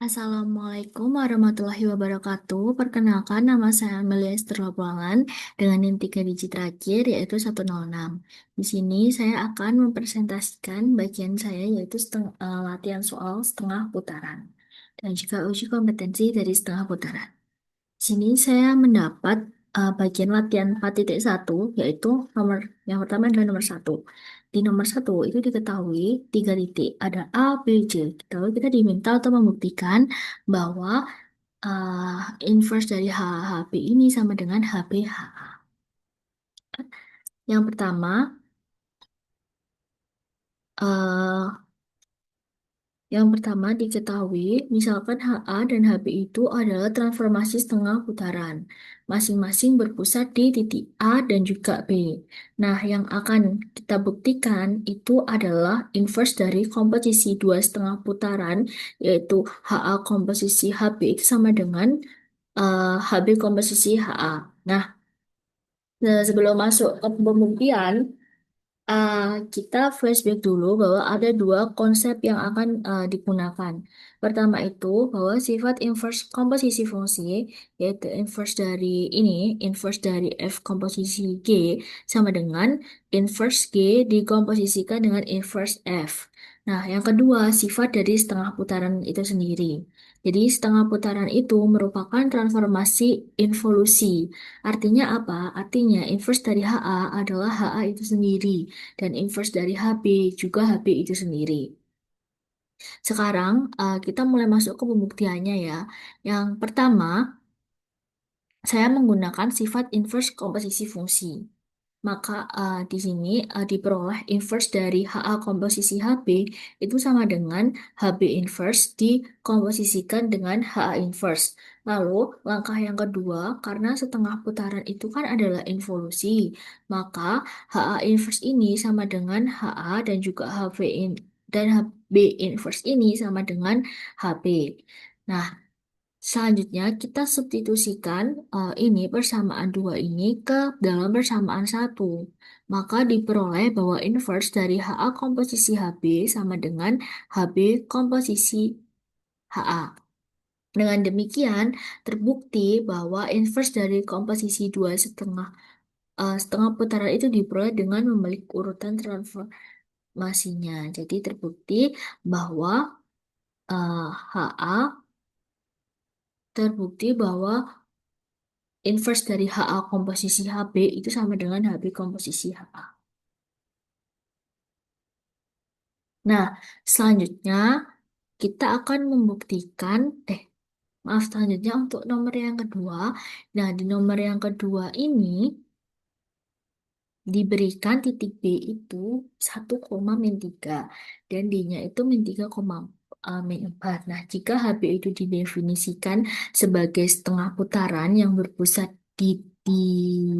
Assalamualaikum warahmatullahi wabarakatuh. Perkenalkan, nama saya Amelia Esther Buangan dengan NIM 3 digit terakhir yaitu 106. Di sini saya akan mempresentasikan bagian saya yaitu latihan soal setengah putaran dan juga uji kompetensi dari setengah putaran. Di sini saya mendapat bagian latihan 4.1 yaitu nomor yang pertama adalah nomor satu. Di nomor satu itu diketahui tiga titik ada A, B, C. Lalu kita diminta untuk membuktikan bahwa inverse dari HB ini sama dengan HBHA. Yang pertama, eh, Yang pertama diketahui, misalkan HA dan HB itu adalah transformasi setengah putaran. Masing-masing berpusat di titik A dan juga B. Nah, yang akan kita buktikan itu adalah inverse dari komposisi dua setengah putaran, yaitu HA komposisi HB itu sama dengan HB komposisi HA. Nah, sebelum masuk ke pembuktian, uh, kita flashback dulu bahwa ada dua konsep yang akan digunakan. Pertama itu bahwa sifat inverse komposisi fungsi, yaitu inverse dari F komposisi G, sama dengan inverse G dikomposisikan dengan inverse F. Nah, yang kedua, sifat dari setengah putaran itu sendiri. Jadi, setengah putaran itu merupakan transformasi involusi. Artinya apa? Artinya inverse dari HA adalah HA itu sendiri dan inverse dari HB juga HB itu sendiri. Sekarang kita mulai masuk ke pembuktiannya ya. Yang pertama, saya menggunakan sifat inverse komposisi fungsi. Maka di sini diperoleh inverse dari HA komposisi HB itu sama dengan HB inverse dikomposisikan dengan HA inverse. Lalu langkah yang kedua, karena setengah putaran itu kan adalah involusi, maka HA inverse ini sama dengan HA dan juga dan HB inverse ini sama dengan HB. Nah, selanjutnya, kita substitusikan ini persamaan dua ini ke dalam persamaan satu. Maka diperoleh bahwa inverse dari HA komposisi HB sama dengan HB komposisi HA. Dengan demikian, terbukti bahwa inverse dari komposisi dua setengah putaran itu diperoleh dengan memilih urutan transformasinya. Jadi terbukti bahwa eh, HA terbukti bahwa inverse dari HA komposisi HB itu sama dengan HB komposisi HA. Nah, selanjutnya kita akan membuktikan, selanjutnya untuk nomor yang kedua. Nah, di nomor yang kedua ini diberikan titik B itu 1,-3 dan D-nya itu -3,-4. Nah, jika HB itu didefinisikan sebagai setengah putaran yang berpusat di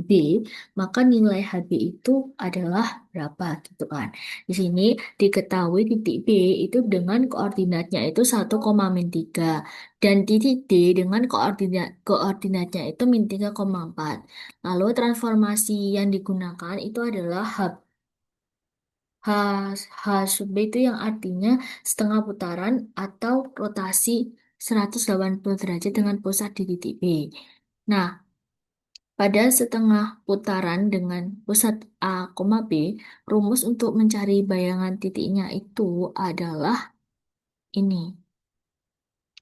B, maka nilai HB itu adalah berapa gitu kan. Di sini diketahui titik B itu dengan koordinatnya itu 1,-3 dan titik D dengan koordinatnya itu -3,4. Lalu transformasi yang digunakan itu adalah H, H sub B itu yang artinya setengah putaran atau rotasi 180 derajat dengan pusat di titik B. Nah, pada setengah putaran dengan pusat A, B, rumus untuk mencari bayangan titiknya itu adalah ini.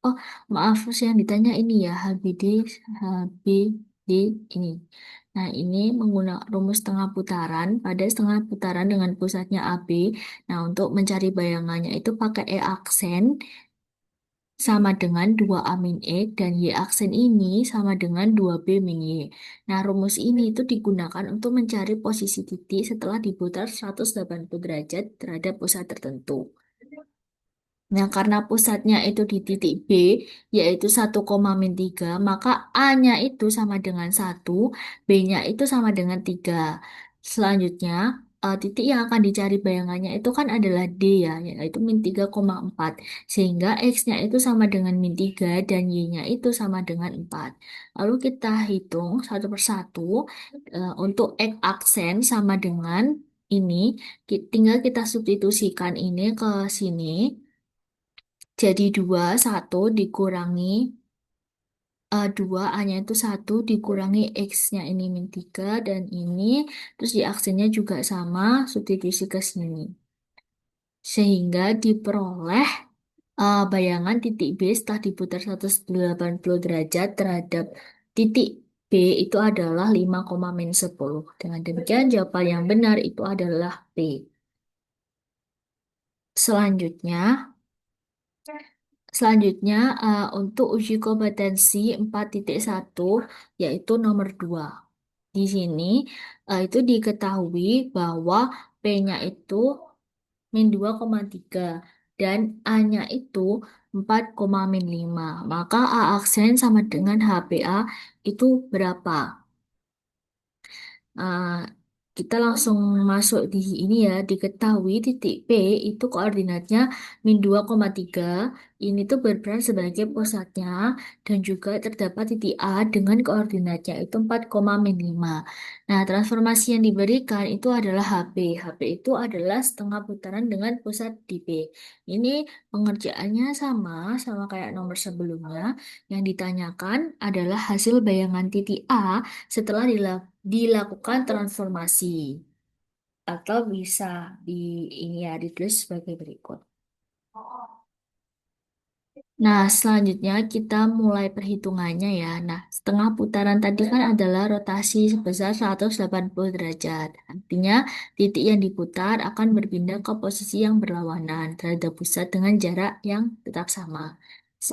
Oh, maaf, yang ditanya ini ya, HBD ini. Nah, ini menggunakan rumus setengah putaran pada setengah putaran dengan pusatnya AB. Nah, untuk mencari bayangannya itu pakai E aksen sama dengan 2A min E dan Y aksen ini sama dengan 2B min Y. Nah, rumus ini itu digunakan untuk mencari posisi titik setelah diputar 180 derajat terhadap pusat tertentu. Nah, karena pusatnya itu di titik B, yaitu 1,-3, maka A-nya itu sama dengan 1, B-nya itu sama dengan 3. Selanjutnya, titik yang akan dicari bayangannya itu kan adalah D ya, yaitu -3,4. Sehingga X-nya itu sama dengan -3 dan Y-nya itu sama dengan 4. Lalu kita hitung satu persatu, untuk X aksen sama dengan ini, tinggal kita substitusikan ini ke sini. Jadi 2, 1 dikurangi 2, A-nya itu 1 dikurangi X-nya ini min 3 dan ini. Terus di aksennya juga sama, substitusi ke sini. Sehingga diperoleh bayangan titik B setelah diputar 180 derajat terhadap titik B itu adalah 5,-10. Dengan demikian jawaban yang benar itu adalah B. Selanjutnya, selanjutnya untuk uji kompetensi 4.1 yaitu nomor 2. Di sini itu diketahui bahwa P-nya itu -2,3 dan A-nya itu 4,-5. Maka A aksen sama dengan HPA itu berapa? Uh, kita langsung masuk di ini ya, diketahui titik P itu koordinatnya -2,3. Ini tuh berperan sebagai pusatnya dan juga terdapat titik A dengan koordinatnya itu 4,-5. Nah, transformasi yang diberikan itu adalah HP. HP itu adalah setengah putaran dengan pusat di P. Ini pengerjaannya sama kayak nomor sebelumnya. Yang ditanyakan adalah hasil bayangan titik A setelah dilakukan transformasi atau bisa di ini ya ditulis sebagai berikut. Nah, selanjutnya kita mulai perhitungannya ya. Nah, setengah putaran tadi kan adalah rotasi sebesar 180 derajat. Artinya, titik yang diputar akan berpindah ke posisi yang berlawanan terhadap pusat dengan jarak yang tetap sama.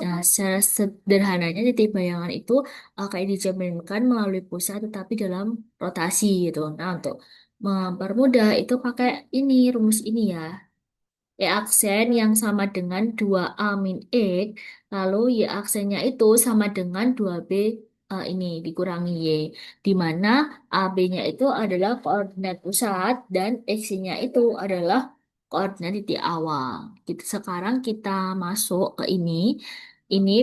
Nah, secara sederhananya titik bayangan itu kayak dicerminkan melalui pusat tetapi dalam rotasi gitu. Nah, untuk mempermudah itu pakai ini rumus ini ya. Y aksen yang sama dengan 2A min X, lalu Y aksennya itu sama dengan 2B ini dikurangi Y, di mana AB-nya itu adalah koordinat pusat dan X-nya itu adalah koordinat titik awal. Sekarang kita masuk ke ini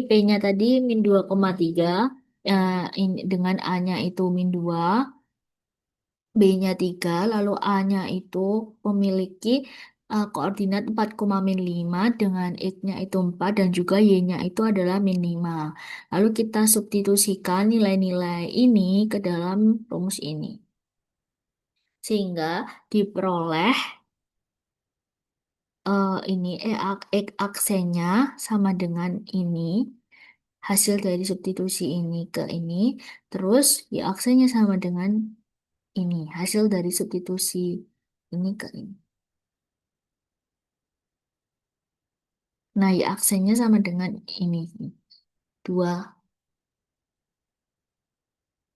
P-nya tadi -2,3, ini dengan A-nya itu -2. B-nya 3, lalu A-nya itu memiliki koordinat 4,-5 dengan X-nya itu 4 dan juga Y-nya itu adalah -5. Lalu kita substitusikan nilai-nilai ini ke dalam rumus ini. Sehingga diperoleh ini X aksennya sama dengan ini. Hasil dari substitusi ini ke ini. Terus Y aksennya sama dengan ini. Hasil dari substitusi ini ke ini. Nah, ya aksennya sama dengan ini. 2,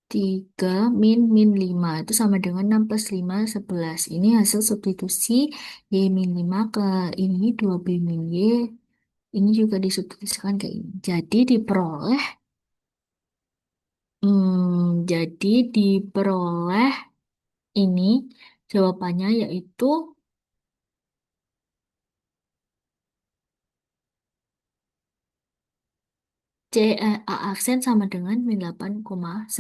3, min 5. Itu sama dengan 6 plus 5, 11. Ini hasil substitusi Y min 5 ke ini, 2B min Y. Ini juga disubstitusikan ke ini. Jadi diperoleh ini jawabannya yaitu A aksen sama dengan min 8,11.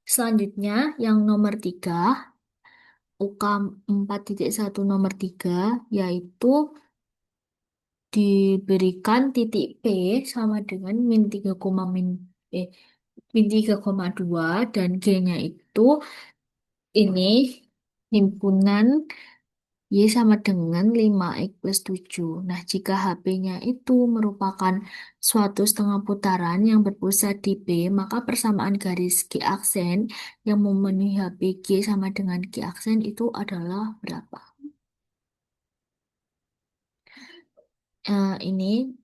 Selanjutnya, yang nomor 3, UK 4.1 nomor 3, yaitu diberikan titik P sama dengan eh, min 3,2 dan G-nya itu ini himpunan Y sama dengan 5X plus 7. Nah, jika HP-nya itu merupakan suatu setengah putaran yang berpusat di P, maka persamaan garis G aksen yang memenuhi HP G sama dengan G aksen itu adalah berapa? Ini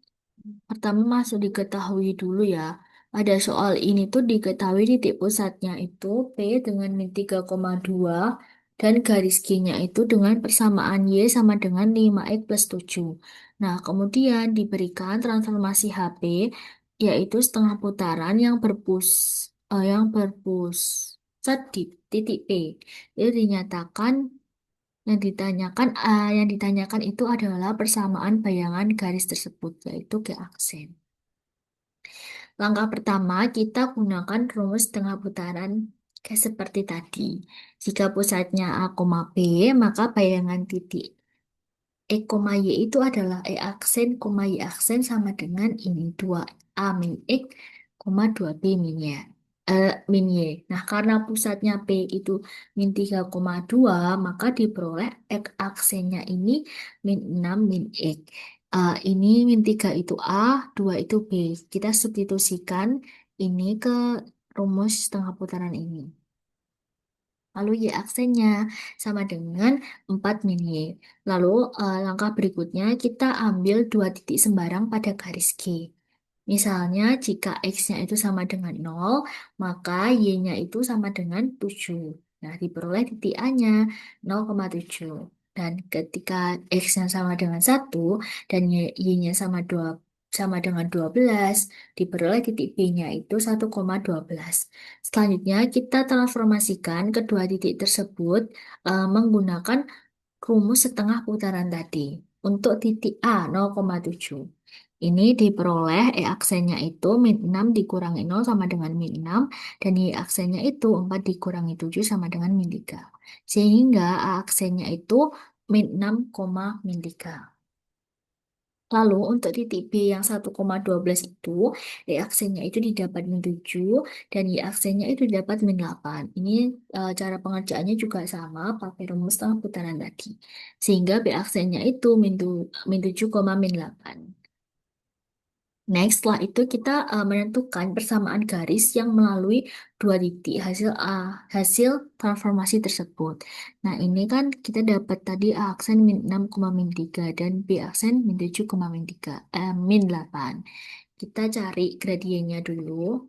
pertama masuk diketahui dulu ya. Pada soal ini tuh diketahui titik pusatnya itu P dengan min 3,2 dan garis G-nya itu dengan persamaan Y sama dengan 5X plus 7. Nah, kemudian diberikan transformasi HP yaitu setengah putaran yang berpusat di titik P. Itu dinyatakan yang ditanyakan itu adalah persamaan bayangan garis tersebut, yaitu G aksen. Langkah pertama, kita gunakan rumus setengah putaran Kayak seperti tadi. Jika pusatnya A, B, maka bayangan titik E, Y itu adalah E aksen, Y aksen sama dengan ini 2A min X, 2B min Y. Min Y. Nah, karena pusatnya P itu min 3,2, maka diperoleh X aksennya ini min 6 min X. Ini min 3 itu A, 2 itu B. Kita substitusikan ini ke rumus setengah putaran ini. Lalu Y aksennya sama dengan 4 min Y. Lalu langkah berikutnya kita ambil dua titik sembarang pada garis G. Misalnya jika X-nya itu sama dengan 0, maka Y-nya itu sama dengan 7. Nah, diperoleh titik A-nya 0,7. Dan ketika X-nya sama dengan 1 dan Y-nya sama dengan 12, diperoleh titik B-nya itu 1,12. Selanjutnya, kita transformasikan kedua titik tersebut menggunakan rumus setengah putaran tadi. Untuk titik A 0,7. Ini diperoleh E aksennya itu min 6 dikurangi 0 sama dengan min 6 dan Y aksennya itu 4 dikurangi 7 sama dengan min 3. Sehingga A aksennya itu min 6, min 3. Lalu untuk titik B yang 1,12 itu, Y aksennya itu didapat min 7 dan Y aksennya itu didapat min 8. Ini cara pengerjaannya juga sama, pakai rumus setengah putaran tadi. Sehingga B aksennya itu min 7, min 8. Next, setelah itu kita menentukan persamaan garis yang melalui dua titik hasil transformasi tersebut. Nah, ini kan kita dapat tadi A aksen min 6, min 3 dan B aksen min 7, min 8. Kita cari gradiennya dulu.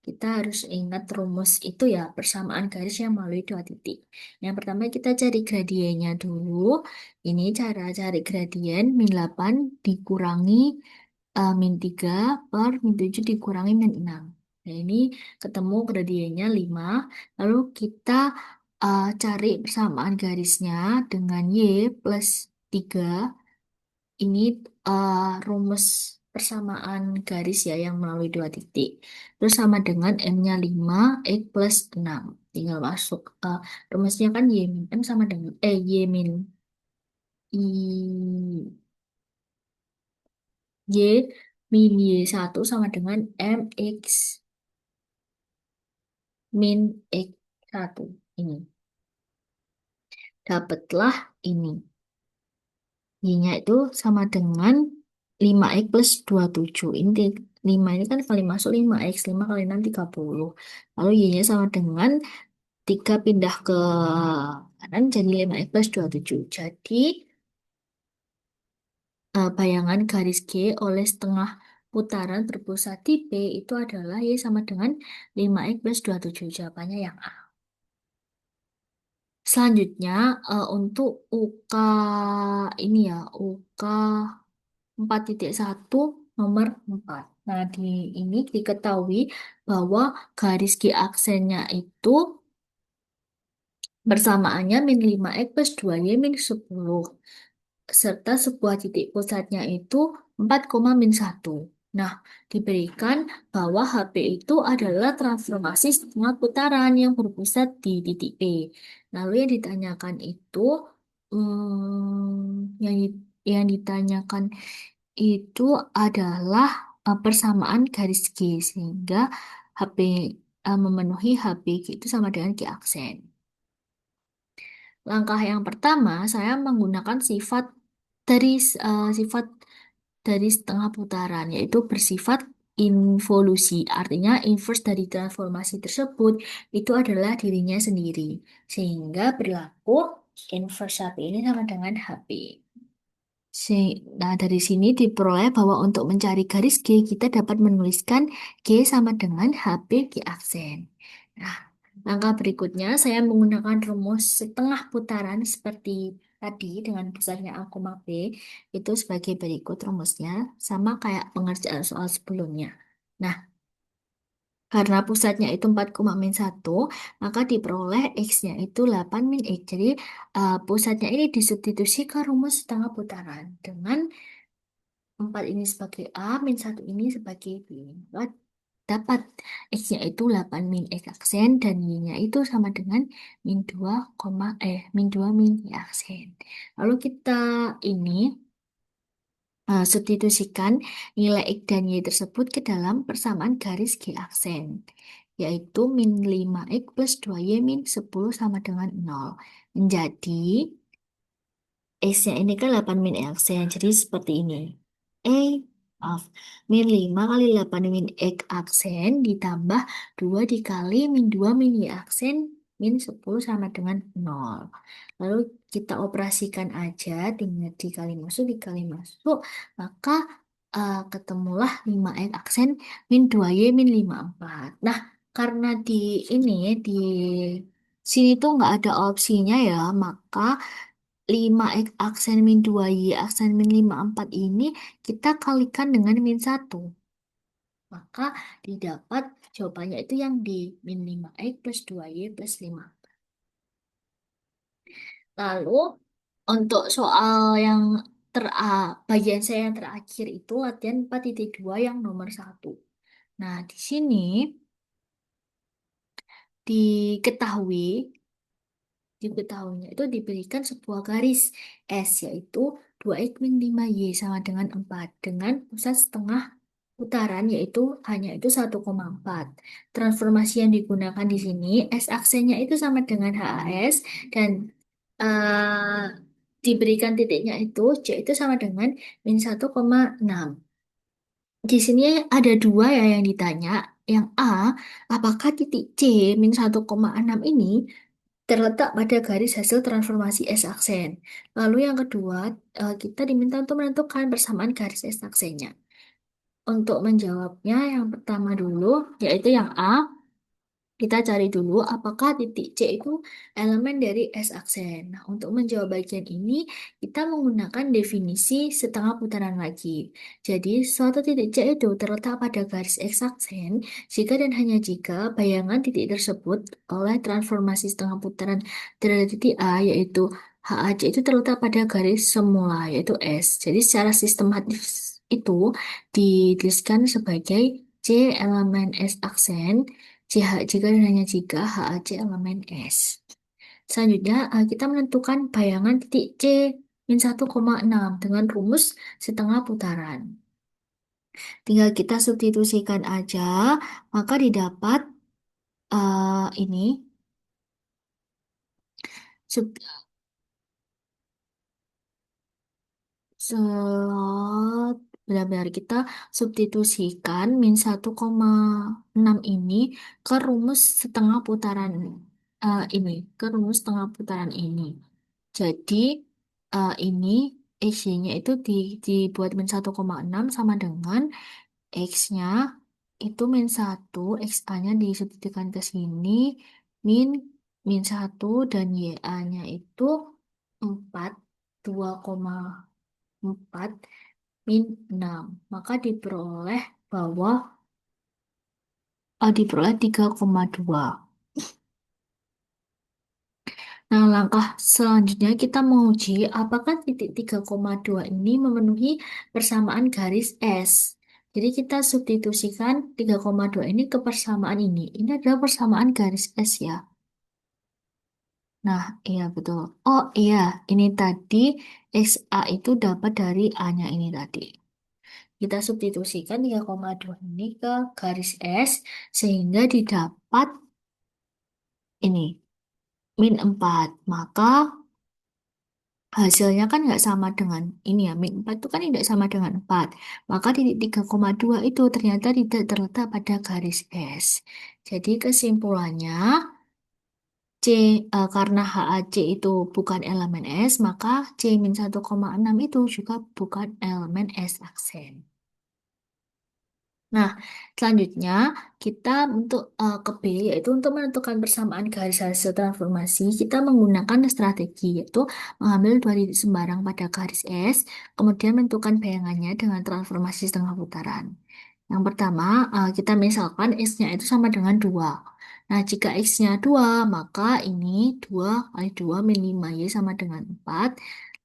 Kita harus ingat rumus itu ya, persamaan garis yang melalui dua titik. Yang pertama kita cari gradiennya dulu. Ini cara cari gradien min 8 dikurangi min 3 per min 7 dikurangi min 6. Nah, ini ketemu gradiennya 5. Lalu kita cari persamaan garisnya dengan Y plus 3. Ini rumus persamaan garis ya yang melalui dua titik. Terus sama dengan M-nya 5, X plus 6. Tinggal masuk. Rumusnya kan Y min M sama dengan, Y min I, Y min Y1 sama dengan MX min X1. Ini. Dapatlah ini. Y-nya itu sama dengan 5X plus 27. Ini 5 ini kan kali masuk 5X. 5 kali 6, 30. Lalu Y-nya sama dengan 3 pindah ke kanan jadi 5X plus 27. Jadi bayangan garis G oleh setengah putaran berpusat di P itu adalah Y sama dengan 5X plus 27. Jawabannya yang A. Selanjutnya untuk UK ini ya, UK 4,1 nomor 4. Nah, di ini diketahui bahwa garis G aksennya itu bersamaannya min 5X plus 2Y min 10. Serta sebuah titik pusatnya itu 4, min 1. Nah, diberikan bahwa HP itu adalah transformasi setengah putaran yang berpusat di titik P. Lalu yang ditanyakan itu, yang ditanyakan itu adalah persamaan garis G sehingga HP memenuhi HP G itu sama dengan G aksen. Langkah yang pertama, saya menggunakan sifat dari setengah putaran, yaitu bersifat involusi. Artinya, inverse dari transformasi tersebut itu adalah dirinya sendiri. Sehingga berlaku inverse HP ini sama dengan HP. Nah, dari sini diperoleh bahwa untuk mencari garis G, kita dapat menuliskan G sama dengan HP G aksen. Nah, langkah berikutnya, saya menggunakan rumus setengah putaran seperti tadi dengan pusatnya A, B, itu sebagai berikut rumusnya, sama kayak pengerjaan soal sebelumnya. Nah, karena pusatnya itu 4, min 1, maka diperoleh X-nya itu 8 min X. Jadi, pusatnya ini disubstitusi ke rumus setengah putaran dengan 4 ini sebagai A, min 1 ini sebagai B. Maka dapat X-nya itu 8 min X aksen dan Y-nya itu sama dengan min 2, min 2 min Y aksen. Lalu kita ini substitusikan nilai X dan Y tersebut ke dalam persamaan garis G aksen, yaitu min 5X plus 2Y min 10 sama dengan 0. Menjadi X-nya ini kan 8 min X ya, jadi seperti ini. Maaf, min 5 kali 8 min X aksen ditambah 2 dikali min 2 min Y aksen min 10 sama dengan 0. Lalu kita operasikan aja, tinggal dikali masuk, maka ketemulah 5X aksen min 2Y min 54. Nah, karena di ini, di sini tuh nggak ada opsinya ya, maka 5X aksen min 2Y aksen min 54 ini kita kalikan dengan min 1. Maka didapat jawabannya itu yang di min 5X plus 2Y plus 5. Lalu untuk soal yang bagian saya yang terakhir itu latihan 4.2 yang nomor 1. Nah, di sini diketahui diketahuinya itu diberikan sebuah garis S yaitu 2X min 5Y sama dengan 4 dengan pusat setengah putaran yaitu hanya itu 1,4. Transformasi yang digunakan di sini S aksennya itu sama dengan HAS dan eh, diberikan titiknya itu C itu sama dengan min 1,6. Di sini ada dua ya yang ditanya. Yang A, apakah titik C min 1,6 ini terletak pada garis hasil transformasi S aksen. Lalu yang kedua, kita diminta untuk menentukan persamaan garis S aksennya. Untuk menjawabnya, yang pertama dulu, yaitu yang A, kita cari dulu apakah titik C itu elemen dari S aksen. Nah, untuk menjawab bagian ini, kita menggunakan definisi setengah putaran lagi. Jadi, suatu titik C itu terletak pada garis X aksen jika dan hanya jika bayangan titik tersebut oleh transformasi setengah putaran dari titik A, yaitu HAC itu terletak pada garis semula, yaitu S. Jadi, secara sistematis itu dituliskan sebagai C elemen S aksen, CH jika dan hanya jika HAC elemen S. Selanjutnya, kita menentukan bayangan titik C min 1,6 dengan rumus setengah putaran. Tinggal kita substitusikan aja, maka didapat ini sub, Set, benar-benar kita substitusikan min 1,6 ini ke rumus setengah putaran ini, ke rumus setengah putaran ini. Jadi ini X-nya itu dibuat min 1,6 sama dengan X-nya itu min 1, X-A-nya disubstitusikan ke sini, min min 1 dan Y-A-nya itu 4, 2,4 min 6. Maka diperoleh 3,2. Nah, langkah selanjutnya kita menguji apakah titik 3,2 ini memenuhi persamaan garis S. Jadi kita substitusikan 3,2 ini ke persamaan ini. Ini adalah persamaan garis S ya. Nah, iya betul. Oh iya, ini tadi XA itu dapat dari A-nya ini tadi. Kita substitusikan 3,2 ini ke garis S sehingga didapat ini min 4. Maka hasilnya kan nggak sama dengan ini ya. Min 4 itu kan tidak sama dengan 4. Maka titik 3,2 itu ternyata tidak terletak pada garis S. Jadi kesimpulannya karena HAC itu bukan elemen S, maka C-1,6 itu juga bukan elemen S aksen. Nah, selanjutnya kita untuk ke B, yaitu untuk menentukan persamaan garis hasil transformasi, kita menggunakan strategi, yaitu mengambil dua titik sembarang pada garis S, kemudian menentukan bayangannya dengan transformasi setengah putaran. Yang pertama, kita misalkan X-nya itu sama dengan 2. Nah, jika X-nya 2, maka ini 2 kali 2 min 5Y sama dengan 4.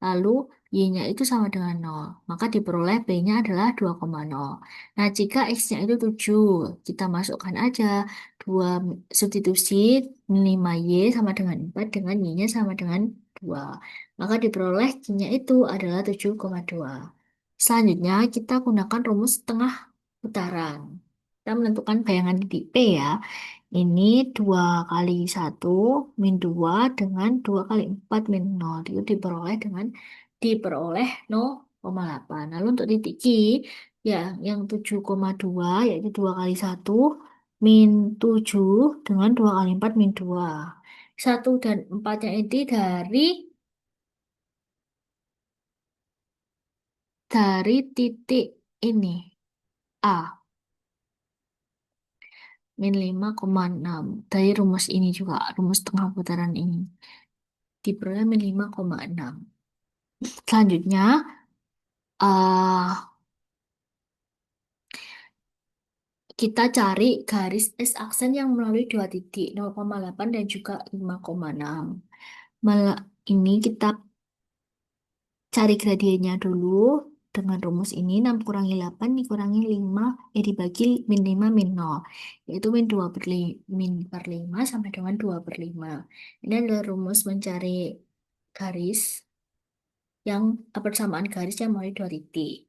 Lalu Y-nya itu sama dengan nol, maka diperoleh B-nya adalah 2,0. Nah, jika X-nya itu 7, kita masukkan aja 2 substitusi 5Y sama dengan 4 dengan Y-nya sama dengan 2. Maka diperoleh Y-nya itu adalah 7,2. Selanjutnya, kita gunakan rumus setengah putaran. Kita menentukan bayangan titik P ya. Ini 2 kali 1 min 2 dengan 2 kali 4 min 0. Itu diperoleh 0,8. Lalu untuk titik Q, ya yang 7,2 yaitu 2 kali 1 min 7 dengan 2 kali 4 min 2. 1 dan 4-nya ini dari titik ini A. Min 5,6 dari rumus ini juga, rumus tengah putaran ini. Diperoleh min 5,6. Selanjutnya, eh kita cari garis S aksen yang melalui dua titik 0,8 dan juga 5,6. Ini kita cari gradiennya dulu dengan rumus ini 6 kurangi 8 dikurangi 5 dibagi min 5 min 0 yaitu min 2 per 5, min per 5 sampai dengan 2 per 5. Ini adalah rumus mencari garis yang persamaan garis yang melalui dua titik.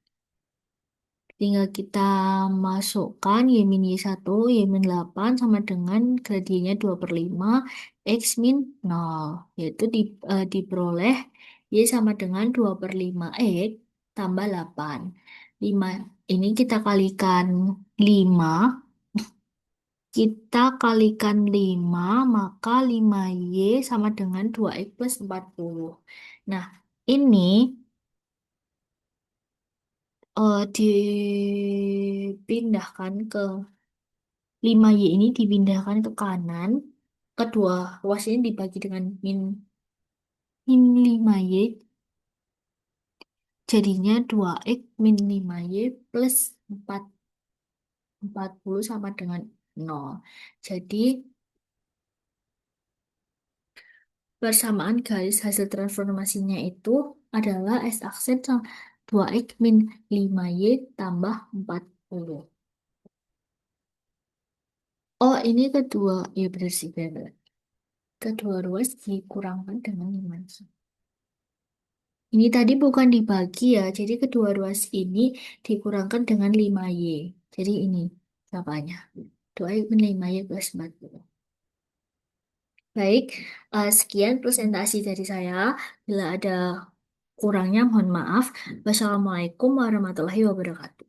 Tinggal kita masukkan Y min Y1, Y min 8 sama dengan gradiennya 2 per 5, X min 0. Yaitu diperoleh Y sama dengan 2 per 5 X tambah 8. 5, ini kita kalikan 5, maka 5Y sama dengan 2X plus 40. Nah, ini dipindahkan ke 5Y ini dipindahkan ke kanan. Kedua ruas ini dibagi dengan min 5Y. Jadinya 2X min 5Y plus 40 sama dengan 0. Jadi persamaan garis hasil transformasinya itu adalah S aksen 2X min 5Y tambah 40. Oh, ini kedua. Ya benar sih, benar. Kedua ruas dikurangkan dengan 5. Ini tadi bukan dibagi ya, jadi kedua ruas ini dikurangkan dengan 5Y. Jadi ini jawabannya. 2Y min 5Y plus 40. Baik, sekian presentasi dari saya. Bila ada kurangnya, mohon maaf. Wassalamualaikum warahmatullahi wabarakatuh.